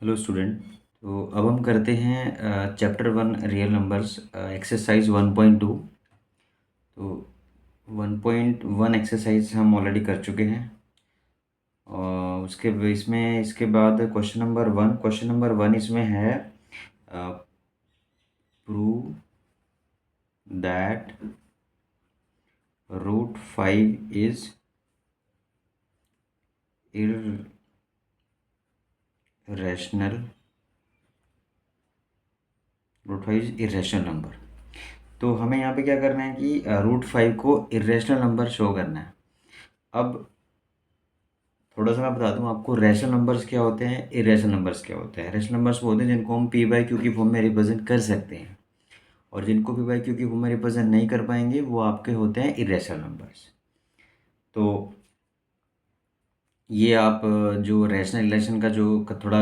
Hello student. तो अब हम करते हैं चैप्टर 1 रियल नंबर्स एक्सरसाइज 1.2। तो 1.1 एक्सरसाइज हम ऑलरेडी कर चुके हैं और उसके इसमें इसके बाद क्वेश्चन नंबर 1 इसमें है prove that √5 is irrational number. तो हमें यहाँ पे क्या करना है कि √5 को इरेशनल नंबर शो करना है। अब थोड़ा सा मैं बता दूं आपको, रैशनल नंबर्स क्या होते हैं, इरेशनल नंबर्स क्या होते हैं। रैशनल नंबर्स वो होते हैं जिनको हम पी बाई क्यू की फॉर्म में रिप्रेजेंट कर सकते हैं, और जिनको पी बाई क्यू की फॉर्म में रिप्रेजेंट नहीं कर पाएंगे वो आपके होते हैं इरेशनल नंबर्स। तो ये आप जो रैशनल रिलेशन का जो थोड़ा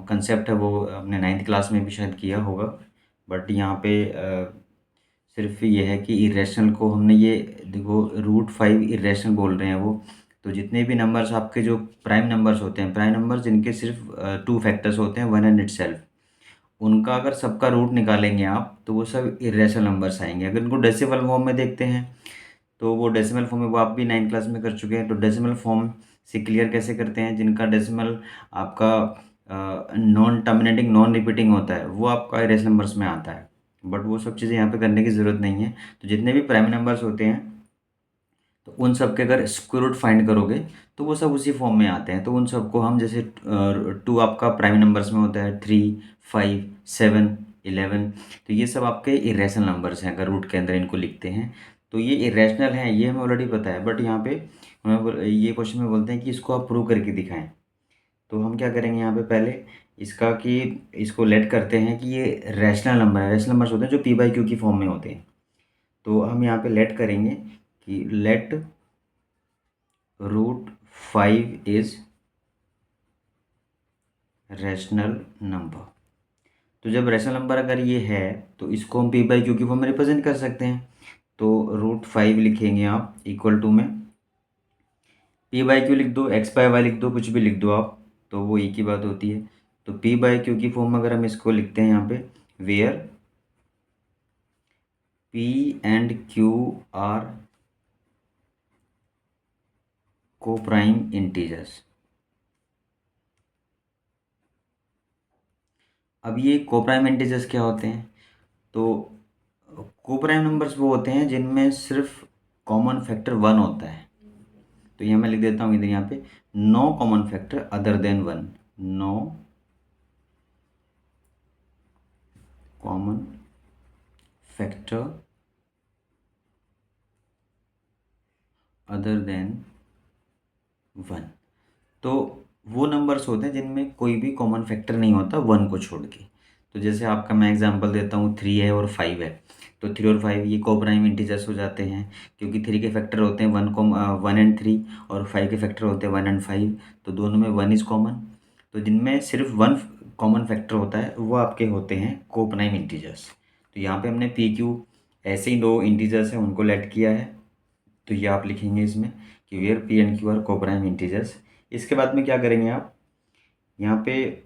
कंसेप्ट है वो आपने 9th क्लास में भी शायद किया होगा, बट यहाँ पे सिर्फ ये है कि इरेशनल को हमने ये देखो √5 इरेशनल बोल रहे हैं वो। तो जितने भी नंबर्स आपके जो प्राइम नंबर्स होते हैं, प्राइम नंबर्स जिनके सिर्फ 2 फैक्टर्स होते हैं, वन एंड इटसेल्फ, उनका अगर सबका रूट निकालेंगे आप तो वो सब इरेशनल नंबर्स आएंगे। अगर इनको डेसिमल फॉर्म में देखते हैं तो वो डेसिमल फॉर्म में वो आप भी 9th क्लास में कर चुके हैं। तो डेसिमल फॉर्म से क्लियर कैसे करते हैं, जिनका डेसिमल आपका नॉन टर्मिनेटिंग नॉन रिपीटिंग होता है वो आपका इरेशनल नंबर्स में आता है। बट वो सब चीज़ें यहाँ पे करने की ज़रूरत नहीं है। तो जितने भी प्राइम नंबर्स होते हैं तो उन सब के अगर स्क्वायर रूट फाइंड करोगे तो वो सब उसी फॉर्म में आते हैं। तो उन सबको हम जैसे 2 आपका प्राइम नंबर्स में होता है, 3, 5, 7, 11, तो ये सब आपके इरेशनल नंबर्स हैं अगर रूट के अंदर इनको लिखते हैं। तो ये इरेशनल हैं, ये हमें ऑलरेडी पता है, बट यहाँ पे ये क्वेश्चन में बोलते हैं कि इसको आप प्रूव करके दिखाएं। तो हम क्या करेंगे यहाँ पे, पहले इसका कि इसको लेट करते हैं कि ये रैशनल नंबर है। रैशनल नंबर्स होते हैं जो पी बाई क्यू की फॉर्म में होते हैं। तो हम यहाँ पे लेट करेंगे कि लेट √5 इज रैशनल नंबर। तो जब रैशनल नंबर अगर ये है तो इसको हम पी बाई क्यू की फॉर्म में रिप्रेजेंट कर सकते हैं। तो √5 लिखेंगे आप इक्वल टू में पी बाई क्यू लिख दो, एक्स बाई वाई लिख दो, कुछ भी लिख दो आप, तो वो एक ही बात होती है। तो पी बाई क्यू की फॉर्म में अगर हम इसको लिखते हैं यहाँ पे, where P and Q are coprime integers. अब ये कोप्राइम इंटीजर्स क्या होते हैं, तो कोप्राइम नंबर्स वो होते हैं जिनमें सिर्फ कॉमन फैक्टर 1 होता है। तो ये मैं लिख देता हूँ इधर यहाँ पे, no common factor other than 1, no common factor other than 1। तो वो नंबर्स होते हैं जिनमें कोई भी कॉमन फैक्टर नहीं होता 1 को छोड़ के। तो जैसे आपका मैं एग्जांपल देता हूँ, 3 है और 5 है, तो 3 और 5 ये कोप्राइम इंटीजर्स हो जाते हैं, क्योंकि 3 के फैक्टर होते हैं 1 एंड 3, और 5 के फैक्टर होते हैं 1 एंड 5, तो दोनों में 1 इज़ कॉमन। तो जिनमें सिर्फ 1 कॉमन फैक्टर होता है वो आपके होते हैं कोप्राइम इंटीजर्स। तो यहाँ पे हमने पी क्यू ऐसे ही दो इंटीजर्स हैं उनको लेट किया है, तो ये आप लिखेंगे इसमें कि where P and Q are coprime integers. इसके बाद में क्या करेंगे आप, यहाँ पे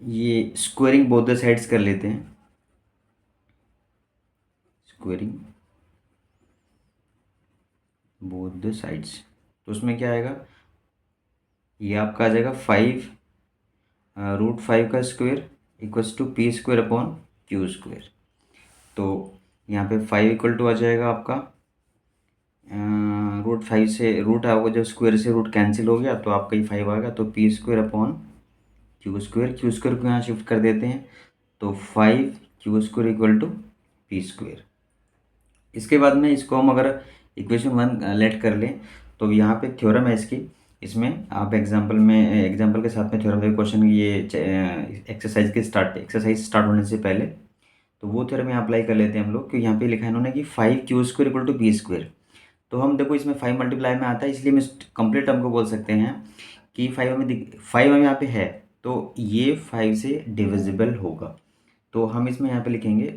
ये स्क्वेयरिंग बोथ द साइड्स कर लेते हैं, स्क्वेयरिंग बोथ द साइड्स। तो उसमें क्या आएगा, ये आपका आ जाएगा 5 √5 का square equals to P square upon Q square. तो यहाँ पे 5 इक्वल टू आ जाएगा आपका √5 से रूट आओगे, जब स्क्वायर से रूट कैंसिल हो गया तो आपका ही 5 आएगा, तो P square upon Q square को यहाँ शिफ्ट कर देते हैं, तो 5 Q square equal to P square. इसके बाद में इसको हम अगर इक्वेशन 1 लेट कर लें तो यहाँ पे थ्योरम है इसकी, इसमें आप एग्जांपल के साथ में थ्योरम देखो। क्वेश्चन ये एक्सरसाइज स्टार्ट होने से पहले तो वो थ्योरम यहाँ अप्लाई कर लेते हैं हम लोग, कि यहाँ पे लिखा है इन्होंने कि 5 Q square equal to P square. तो हम देखो इसमें 5 मल्टीप्लाई में आता है, इसलिए हम इस कंप्लीट टर्म को बोल सकते हैं कि 5 हमें यहाँ पे है, तो ये 5 से डिविजिबल होगा। तो हम इसमें यहाँ पे लिखेंगे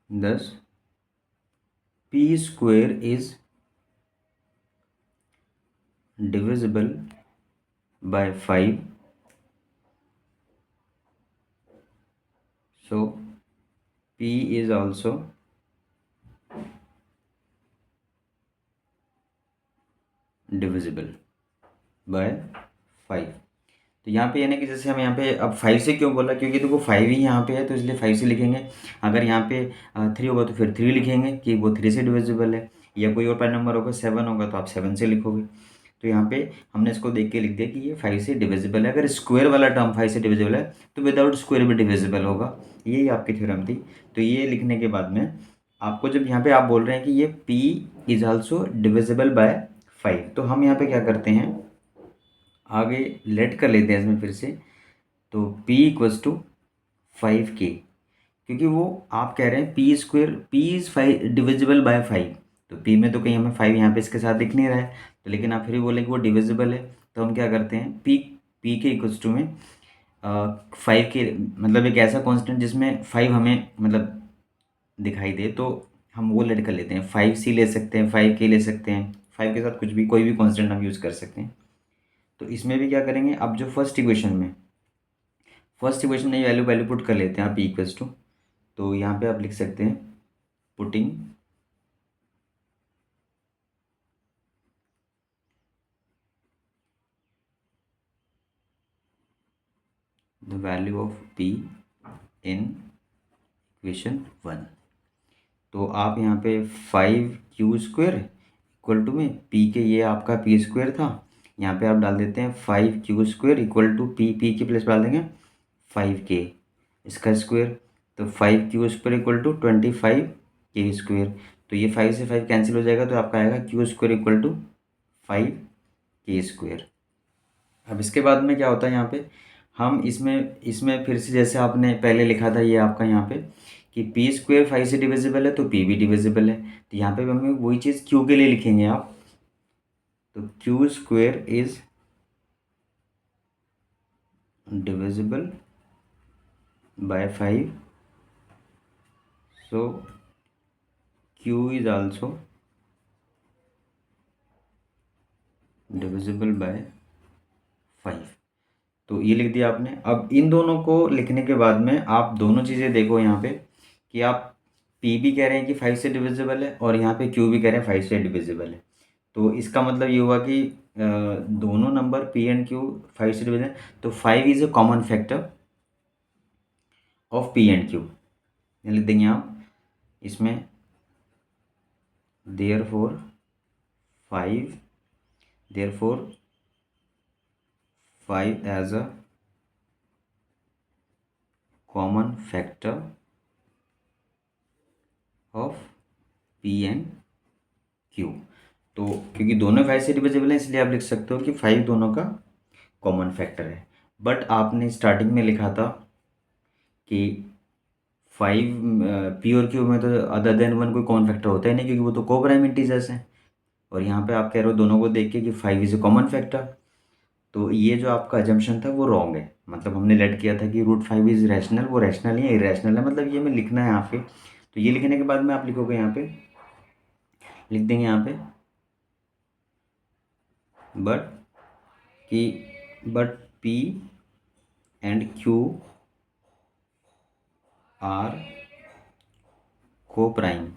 10 P square is divisible by 5, so P is also divisible by 5। तो यहाँ पे यानी कि जैसे हम यहाँ पे अब 5 से क्यों बोला, क्योंकि देखो 5 ही यहाँ पे है तो इसलिए 5 से लिखेंगे। अगर यहाँ पे 3 होगा तो फिर 3 लिखेंगे कि वो 3 से डिविजिबल है, या कोई और प्राइम नंबर होगा 7 होगा तो आप 7 से लिखोगे। तो यहाँ पे हमने इसको देख के लिख दिया कि ये 5 से डिविजिबल है। अगर स्क्वायर वाला टर्म 5 से डिविजिबल है तो विदाउट स्क्वायर भी डिविजिबल होगा, यही आपकी थ्योरम थी। तो ये लिखने के बाद में आपको जब यहाँ पे आप बोल रहे हैं कि ये P is also divisible by 5, तो हम यहाँ पे क्या करते हैं, आगे लेट कर लेते हैं इसमें फिर से। तो P इक्वल्स टू 5K, क्योंकि वो आप कह रहे हैं P square, P is 5 divisible by 5, तो पी में तो कहीं हमें 5 यहाँ पे इसके साथ दिख नहीं रहा है, तो लेकिन आप फिर भी बोलें कि वो डिविजिबल है, तो हम क्या करते हैं पी के इक्वल्स टू में 5 के, मतलब एक ऐसा कांस्टेंट जिसमें 5 हमें मतलब दिखाई दे, तो हम वो लेट कर लेते हैं। 5C ले सकते हैं, 5K ले सकते हैं, 5 के साथ कुछ भी कोई भी कांस्टेंट हम यूज़ कर सकते हैं। तो इसमें भी क्या करेंगे, अब जो फर्स्ट इक्वेशन में वैल्यू वैल्यू पुट कर लेते हैं आप इक्वल्स टू। तो यहाँ पे आप लिख सकते हैं putting the value of P in equation 1। तो आप यहाँ पे 5Q² इक्वल टू में P के, ये आपका P² था, यहाँ पे आप डाल देते हैं 5Q² इक्वल टू P के प्लेस डाल देंगे 5K इसका स्क्वायर, तो 5Q² इक्वल टू 25K²। तो ये 5 से 5 कैंसिल हो जाएगा, तो आपका आएगा Q² इक्वल टू 5K²। अब इसके बाद में क्या होता है यहाँ पे, हम इसमें इसमें फिर से जैसे आपने पहले लिखा था ये आपका यहाँ पे कि P² 5 से डिविजिबल है तो P भी डिविजिबल है, तो यहाँ पे भी हमें वही चीज़ Q के लिए लिखेंगे आप। तो Q² is divisible by 5, so Q is also divisible by 5। तो ये लिख दिया आपने। अब इन दोनों को लिखने के बाद में आप दोनों चीज़ें देखो यहाँ पे कि आप P भी कह रहे हैं कि 5 से डिविजिबल है और यहाँ पे Q भी कह रहे हैं 5 से डिविजिबल है। तो इसका मतलब ये हुआ कि दोनों नंबर P एंड Q 5 से डिविजिबल है, तो 5 is a common factor of P and Q। लिख देंगे आप इसमें therefore 5 as a common factor of P and Q। तो क्योंकि दोनों 5 से डिविजिबल है इसलिए आप लिख सकते हो कि 5 दोनों का कॉमन फैक्टर है। बट आपने स्टार्टिंग में लिखा था कि 5 P और Q में तो अदर देन 1 कोई कॉमन फैक्टर होता ही नहीं, क्योंकि वो तो कोप्राइम इंटीजर्स हैं। और यहाँ पे आप कह रहे हो दोनों को देख के कि 5 इज़ ए कॉमन फैक्टर, तो ये जो आपका अजम्पशन था वो रॉन्ग है। मतलब हमने लेट किया था कि √5 इज़ रैशनल, वो रैशनल नहीं है, इरेशनल है, मतलब ये हमें लिखना है यहाँ पे। तो ये लिखने के बाद में आप लिखोगे यहाँ पे, लिख देंगे यहाँ पे बट कि but P and Q are coprime.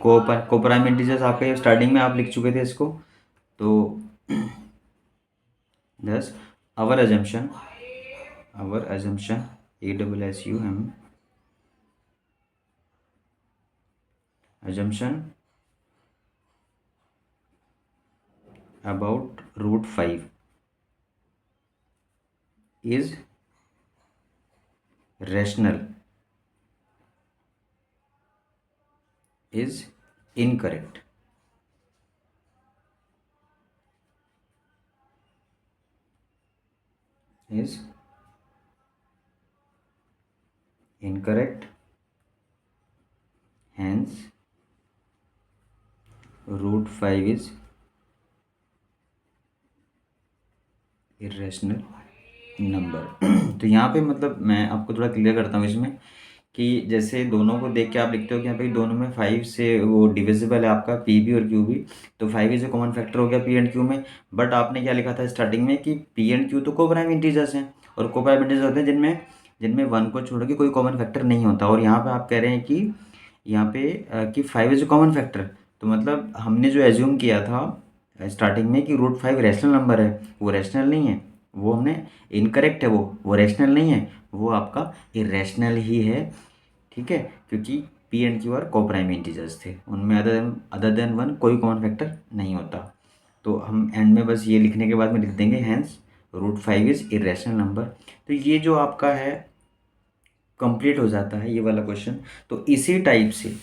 Coprime integers आपका ये स्टार्टिंग में आप लिख चुके थे इसको। तो thus our assumption ASSUM assumption about √5 is rational is incorrect। is incorrect, hence √5 is irrational number. तो यहाँ पे मतलब मैं आपको थोड़ा क्लियर करता हूँ इसमें कि जैसे दोनों को देख के आप लिखते हो कि यहाँ पे दोनों में 5 से वो डिविजिबल है आपका पी भी और क्यू भी, तो 5 इज ए कॉमन फैक्टर हो गया पी एंड क्यू में। बट आपने क्या लिखा था स्टार्टिंग में कि पी एंड क्यू तो कोप्राइम इंटीजर्स हैं, और कोप्राइम इंटीजर्स होते हैं जिनमें जिनमें 1 को छोड़ के कोई कॉमन फैक्टर नहीं होता। और यहाँ पे आप कह रहे हैं कि यहाँ पे कि 5 इज ए कॉमन फैक्टर, तो मतलब हमने जो एज्यूम किया था स्टार्टिंग में कि रूट 5 रैशनल नंबर है, वो रैशनल नहीं है, वो हमने इनकरेक्ट है, वो रैशनल नहीं है, वो आपका इरेशनल ही है। ठीक है, क्योंकि P and Q are coprime integers थे, उनमें अदर देन 1 कोई कॉमन फैक्टर नहीं होता। तो हम एंड में बस ये लिखने के बाद में लिख देंगे hence root 5 is irrational number. तो ये जो आपका है कंप्लीट हो जाता है ये वाला क्वेश्चन। तो इसी टाइप से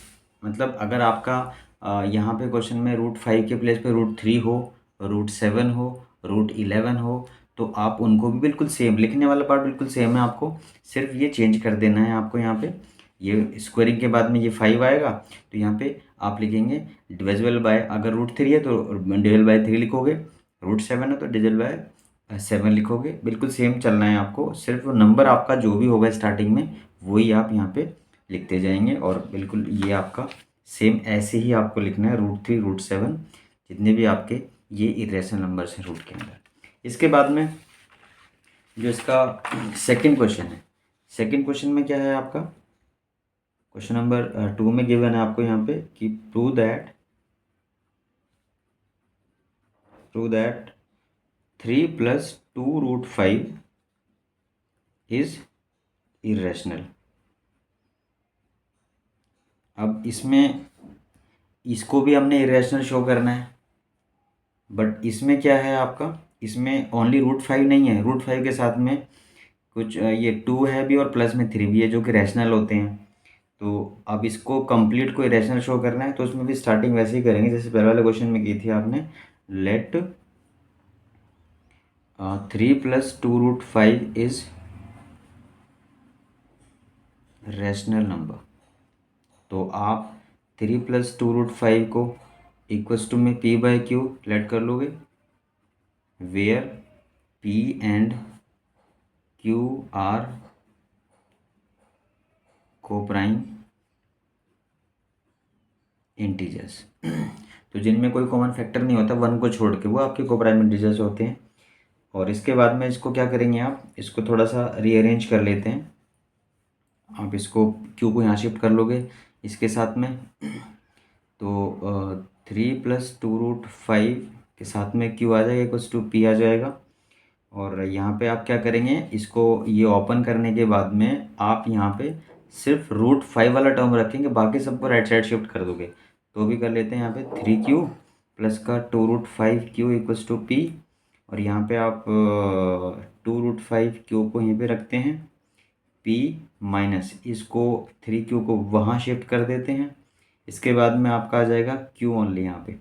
मतलब अगर आपका यहाँ पे क्वेश्चन में रूट 5 के प्लेस पे रूट 3 हो, रूट 7 हो, रूट 11 हो, तो आप उनको भी बिल्कुल सेम लिखने वाला पार्ट बिल्कुल सेम है, आपको सिर्फ ये चेंज कर देना है। आपको यहाँ पे ये स्क्वायरिंग के बाद में ये 5 आएगा, तो यहाँ पे आप लिखेंगे डिविजिबल बाय, अगर रूट 3 है तो डिविजिबल बाय 3 लिखोगे, रूट 7 है तो डिविजिबल बाय 7 लिखोगे। बिल्कुल सेम चलना है आपको, सिर्फ नंबर आपका जो भी होगा स्टार्टिंग में वही आप यहाँ पे लिखते जाएंगे। और बिल्कुल ये आपका सेम ऐसे ही आपको लिखना है, रूट 3 रूट 7 जितने भी आपके ये इरेशनल नंबर्स हैं रूट के अंदर। इसके बाद में जो इसका सेकंड क्वेश्चन है, सेकंड क्वेश्चन में क्या है आपका, क्वेश्चन नंबर 2 में गिवन है आपको यहाँ पे कि prove that 3 + 2 root 5 is irrational. अब इसमें इसको भी हमने इरेशनल शो करना है, बट इसमें क्या है आपका, इसमें ओनली रूट 5 नहीं है, रूट 5 के साथ में कुछ ये 2 है भी और प्लस में 3 भी है जो कि रैशनल होते हैं। तो अब इसको कंप्लीट को इरेशनल शो करना है, तो उसमें भी स्टार्टिंग वैसे ही करेंगे जैसे पहले वाले क्वेश्चन में की थी आपने, let 3 + 2 root 5 is rational number. तो आप 3 + 2 रूट 5 को इक्वल्स टू में p/q लेट कर लोगे, where p and q are coprime integers. तो जिनमें कोई कॉमन फैक्टर नहीं होता 1 को छोड़ के, वो आपके कोप्राइम इंटीजर्स होते हैं। और इसके बाद में इसको क्या करेंगे, आप इसको थोड़ा सा रीअरेंज कर लेते हैं। आप इसको q को यहाँ शिफ्ट कर लोगे इसके साथ में, तो 3 + 2 रूट 5 के साथ में q आ जाएगा इक्वल्स टू p आ जाएगा। और यहाँ पे आप क्या करेंगे, इसको ये ओपन करने के बाद में आप यहाँ पे सिर्फ रूट 5 वाला टर्म रखेंगे, बाकी सबको राइट साइड शिफ्ट कर दोगे। तो भी कर लेते हैं यहाँ पे 3q प्लस का 2 root 5q equals to p। और यहाँ पे आप 2 रूट 5q को यहीं पे रखते हैं, p माइनस इसको 3q को वहाँ शिफ्ट कर देते हैं। इसके बाद में आपका आ जाएगा q ओनली यहाँ पे,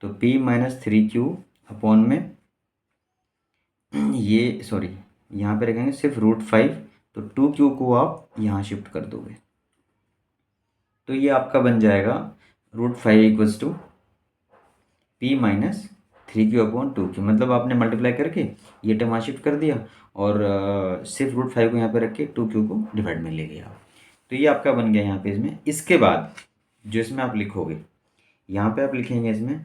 तो p - 3q अपॉन में ये सॉरी यहाँ पे रखेंगे सिर्फ रूट 5, तो 2q को आप यहाँ शिफ्ट कर दोगे, तो ये आपका बन जाएगा root 5 equals to p - 3q upon 2q। मतलब आपने मल्टीप्लाई करके ये टर्म वहाँ शिफ्ट कर दिया और सिर्फ रूट 5 को यहाँ पे रख के 2q को डिवाइड में ले लिया। तो ये आपका बन गया यहाँ पे इसमें। इसके बाद जो इसमें आप लिखोगे, यहाँ पे आप लिखेंगे इसमें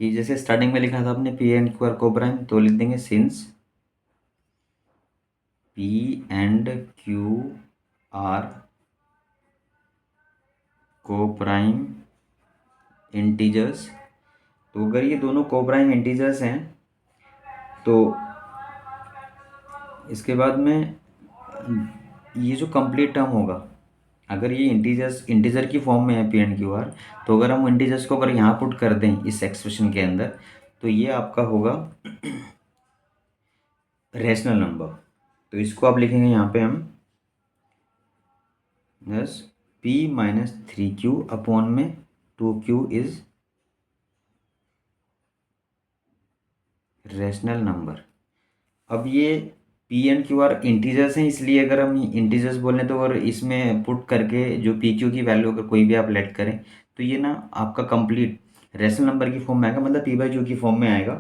कि जैसे स्टार्टिंग में लिखा था आपने P and Q are coprime, तो लिख देंगे since P and Q are coprime integers. तो अगर ये दोनों कोप्राइम इंटीजर्स हैं तो इसके बाद में ये जो कंप्लीट टर्म होगा, अगर ये इंटीजर की फॉर्म में है पी एंड क्यू आर, तो अगर हम इंटीजर्स को अगर यहाँ पुट कर दें इस एक्सप्रेशन के अंदर, तो ये आपका होगा रैशनल नंबर। तो इसको आप लिखेंगे यहाँ पे हम बस p - 3q अपॉन में 2q इज रैशनल नंबर। अब ये p and q are integers हैं, इसलिए अगर हम इंटीजर्स बोलें तो अगर इसमें पुट करके जो p q की वैल्यू अगर कोई भी आप लेट करें, तो ये ना आपका कंप्लीट रैशनल नंबर की फॉर्म में आएगा, मतलब p/q की फॉर्म में आएगा।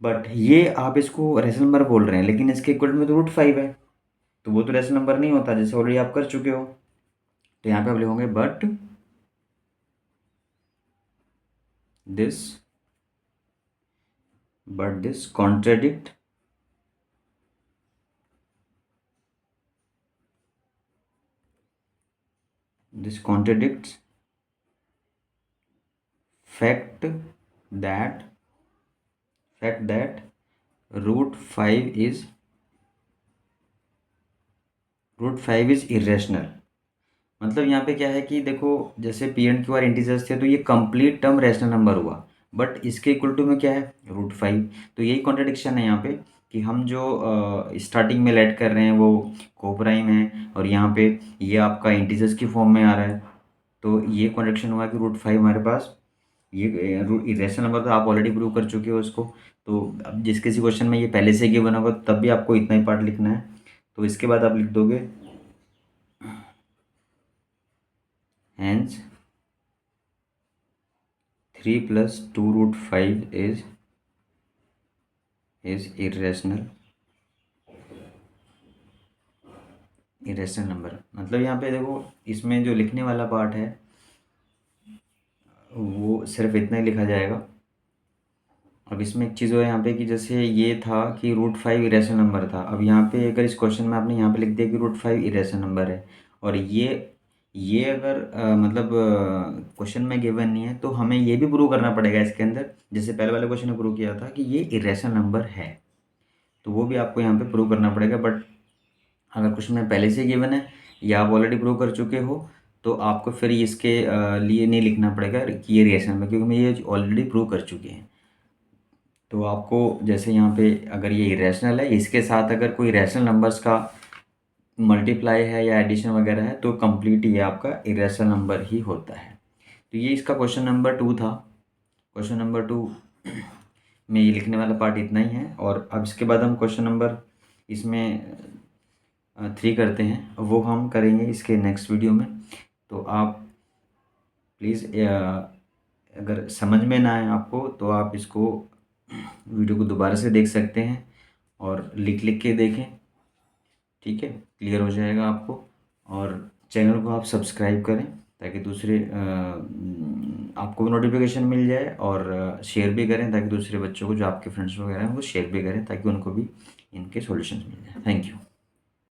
बट ये आप इसको रैशनल नंबर बोल रहे हैं, लेकिन इसके इक्वल में तो रूट 5 है, तो वो तो रैशनल नंबर नहीं होता, जैसे ऑलरेडी आप कर चुके हो। तो यहाँ पे आप लिखोगे this but this contradict this contradicts fact that root 5 is irrational। मतलब यहाँ पे क्या है कि देखो, जैसे P and Q are integers थे तो ये कंप्लीट टर्म रैशनल नंबर हुआ, बट इसके इक्वल टू में क्या है, √5। तो यही कॉन्ट्रडिक्शन है यहाँ पे कि हम जो स्टार्टिंग में लेट कर रहे हैं वो कोप्राइम है, और यहाँ पे ये आपका इंटीजर्स की फॉर्म में आ रहा है। तो ये कॉन्ट्रडिक्शन हुआ कि √5 हमारे पास ये इरेशनल नंबर, तो आप ऑलरेडी प्रूव कर चुके हो इसको। तो अब जिस किसी क्वेश्चन में ये पहले से गिवन होगा तब भी आपको इतना ही पार्ट लिखना है। तो इसके बाद आप लिख दोगे हैंस 3 + 2√5 इज इरेशनल नंबर। मतलब यहाँ पे देखो, इसमें जो लिखने वाला पार्ट है वो सिर्फ इतना ही लिखा जाएगा। अब इसमें एक चीज़ है यहाँ पे कि जैसे ये था कि √5 इरेशनल नंबर था, अब यहाँ पे अगर इस क्वेश्चन में आपने यहाँ पे लिख दिया कि √5 इरेशनल नंबर है, और ये अगर मतलब क्वेश्चन में गिवन नहीं है, तो हमें ये भी प्रूव करना पड़ेगा इसके अंदर, जैसे पहले वाले क्वेश्चन में प्रूव किया था कि ये इरेशनल नंबर है, तो वो भी आपको यहाँ पे प्रूव करना पड़ेगा। बट अगर क्वेश्चन में पहले से गिवन है या आप ऑलरेडी प्रूव कर चुके हो, तो आपको फिर इसके लिए नहीं लिखना पड़ेगा कि ये इरेशनल नंबर, क्योंकि मैं ये ऑलरेडी प्रूव कर चुके हैं। तो आपको जैसे यहाँ पे अगर ये इरेशनल है, इसके साथ अगर कोई रैशनल नंबर्स का मल्टीप्लाई है या एडिशन वगैरह है, तो कंप्लीट ये आपका इरेशनल नंबर ही होता है। तो ये इसका क्वेश्चन नंबर 2 था। क्वेश्चन नंबर 2 में ये लिखने वाला पार्ट इतना ही है, और अब इसके बाद हम क्वेश्चन नंबर इसमें 3 करते हैं, वो हम करेंगे इसके नेक्स्ट वीडियो में। तो आप प्लीज़ अगर समझ में ना आए आपको, तो आप इसको वीडियो को दोबारा से देख सकते हैं और लिख लिख के देखें, ठीक है, क्लियर हो जाएगा आपको। और चैनल को आप सब्सक्राइब करें ताकि दूसरे आपको भी नोटिफिकेशन मिल जाए, और शेयर भी करें ताकि दूसरे बच्चों को, जो आपके फ्रेंड्स वगैरह हैं, वो शेयर भी करें ताकि उनको भी इनके सॉल्यूशंस मिल जाए। Thank you.